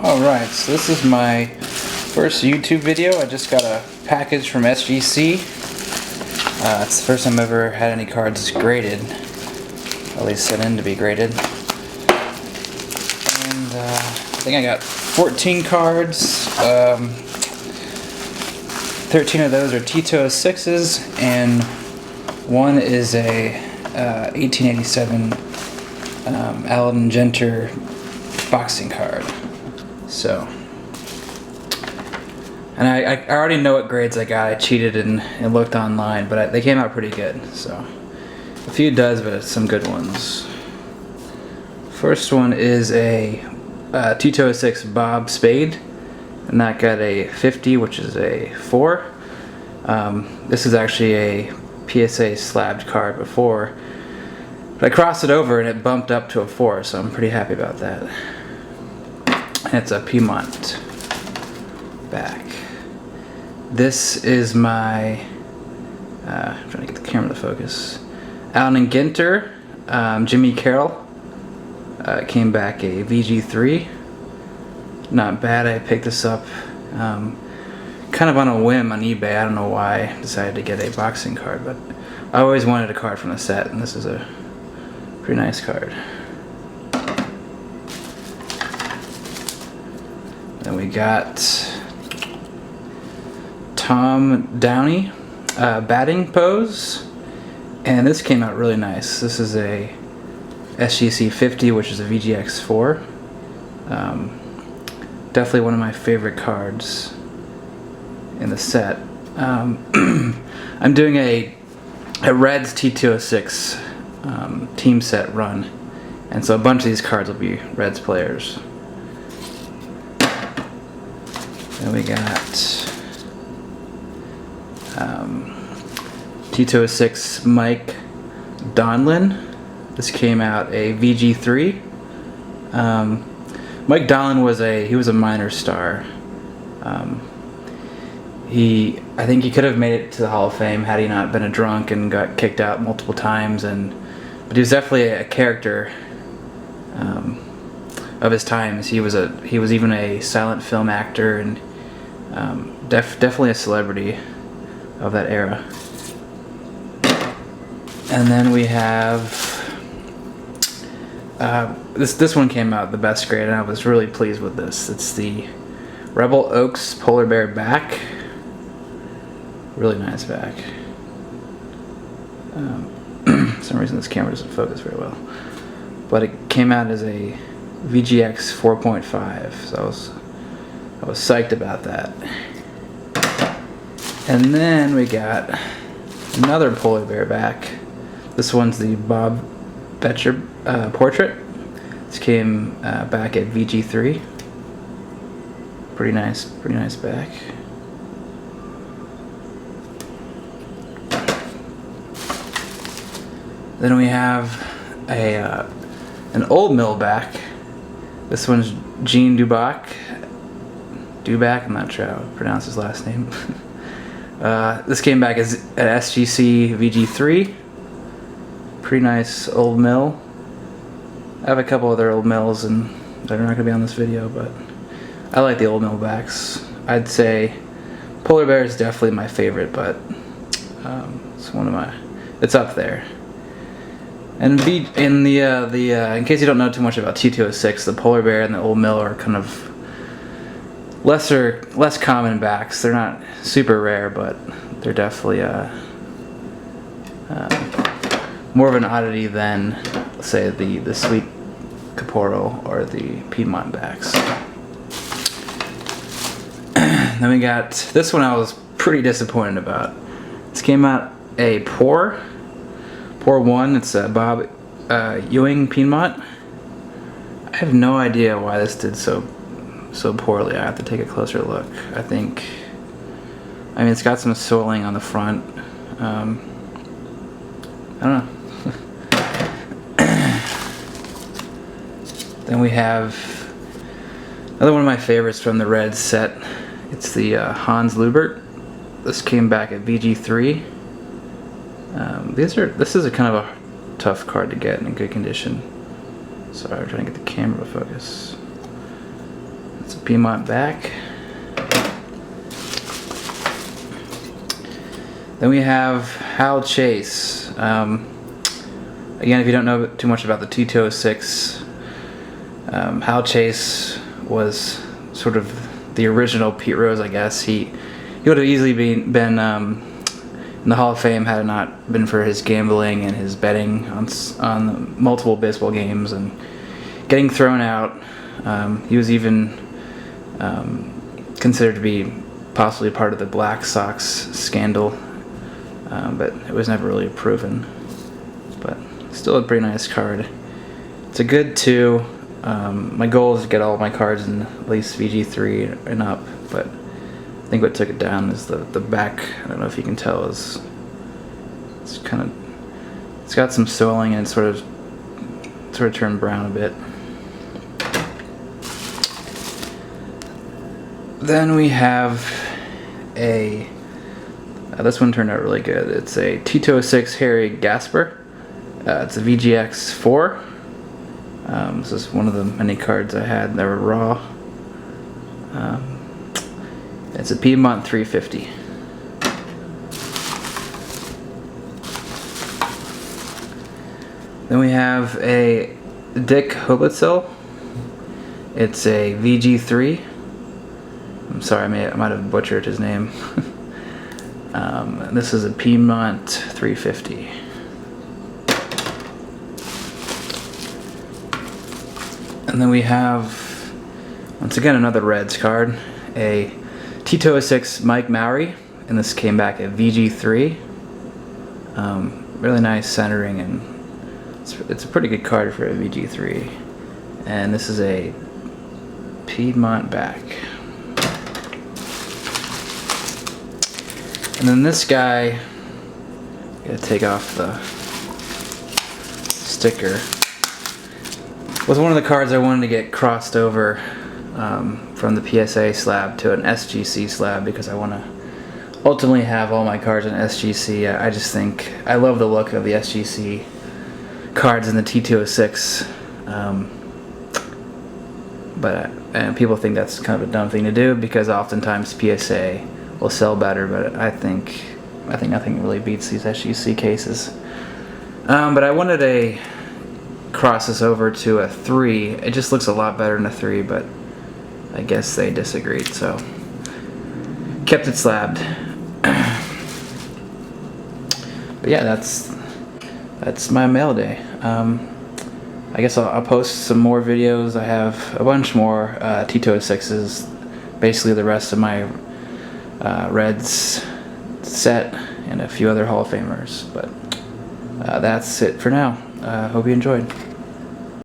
Alright, so this is my first YouTube video. I just got a package from SGC. It's the first time I've ever had any cards graded, at least sent in to be graded. And I think I got 14 cards. 13 of those are T206s, and one is a 1887 Alan Genter boxing card. So, and I already know what grades I got. I cheated and looked online, but they came out pretty good. So, a few duds, but some good ones. First one is a T206 Bob Spade, and that got a 50, which is a 4. This is actually a PSA slabbed card before, but I crossed it over and it bumped up to a 4, so I'm pretty happy about that. And it's a Piedmont back. This is my, I'm trying to get the camera to focus, Alan Genter, Jimmy Carroll, came back a VG3. Not bad. I picked this up kind of on a whim on eBay. I don't know why I decided to get a boxing card, but I always wanted a card from the set, and this is a pretty nice card. Then we got Tom Downey batting pose, and this came out really nice. This is a SGC 50, which is a VGX4. Definitely one of my favorite cards in the set. I'm doing a Reds T206 team set run, and so a bunch of these cards will be Reds players. Then we got T206 Mike Donlin. This came out a VG3. Mike Donlin was a minor star. I think he could have made it to the Hall of Fame had he not been a drunk and got kicked out multiple times. But he was definitely a character of his times. He was even a silent film actor, and definitely a celebrity of that era. And then we have this one came out the best grade, and I was really pleased with this. It's the Rebel Oaks Polar Bear back. Really nice back. For some reason this camera doesn't focus very well, but it came out as a VGX 4.5, so I was psyched about that. And then we got another polar bear back. This one's the Bob Betcher portrait. This came back at VG3. Pretty nice back. Then we have an old mill back. This one's Gene Dubac. I'm not sure how to pronounce his last name. This came back as an SGC VG3. Pretty nice old mill. I have a couple other old mills, and they're not going to be on this video, but I like the old mill backs. I'd say Polar Bear is definitely my favorite, but it's up there. And in case you don't know too much about T206, the Polar Bear and the old mill are kind of less common backs. They're not super rare, but they're definitely more of an oddity than, say, the Sweet Caporro or the Piedmont backs. Then we got this one. I was pretty disappointed about. This came out a Pour 1. It's a Bob Ewing Piedmont. I have no idea why this did so poorly. I have to take a closer look. I mean, it's got some soiling on the front. I don't know. Then we have another one of my favorites from the Reds set. It's the Hans Lubert. This came back at VG3. This is a kind of a tough card to get in good condition. Sorry, I'm trying to get the camera to focus. It's a Piedmont back. Then we have Hal Chase. Again, if you don't know too much about the T206, Hal Chase was sort of the original Pete Rose, I guess. He would have easily been in the Hall of Fame had it not been for his gambling and his betting on multiple baseball games and getting thrown out. He was even considered to be possibly part of the Black Sox scandal, but it was never really proven. But still a pretty nice card. It's a good 2. My goal is to get all my cards in at least VG3 and up, but I think what took it down is the back. I don't know if you can tell, it's got some swelling and it's sort of turned brown a bit. Then we have this one turned out really good. It's a T206 Harry Gasper. It's a VGX4. This is one of the many cards I had that were raw. It's a Piedmont 350. Then we have a Dick Hoblitzell. It's a VG3. I'm sorry, I might have butchered his name. This is a Piedmont 350. And then we have, once again, another Reds card, a T206 Mike Mowry, and this came back at VG3. Really nice centering, and it's a pretty good card for a VG3. And this is a Piedmont back. And then this guy, gotta take off the sticker, was one of the cards I wanted to get crossed over from the PSA slab to an SGC slab, because I want to ultimately have all my cards in SGC. I just think I love the look of the SGC cards in the T206, but people think that's kind of a dumb thing to do, because oftentimes PSA will sell better, but I think nothing really beats these SGC cases. But I wanted to cross this over to a 3. It just looks a lot better than a 3, but I guess they disagreed, so kept it slabbed. But yeah, that's my mail day. I guess I'll post some more videos. I have a bunch more T206s, basically the rest of my Reds set, and a few other Hall of Famers. But that's it for now. Hope you enjoyed.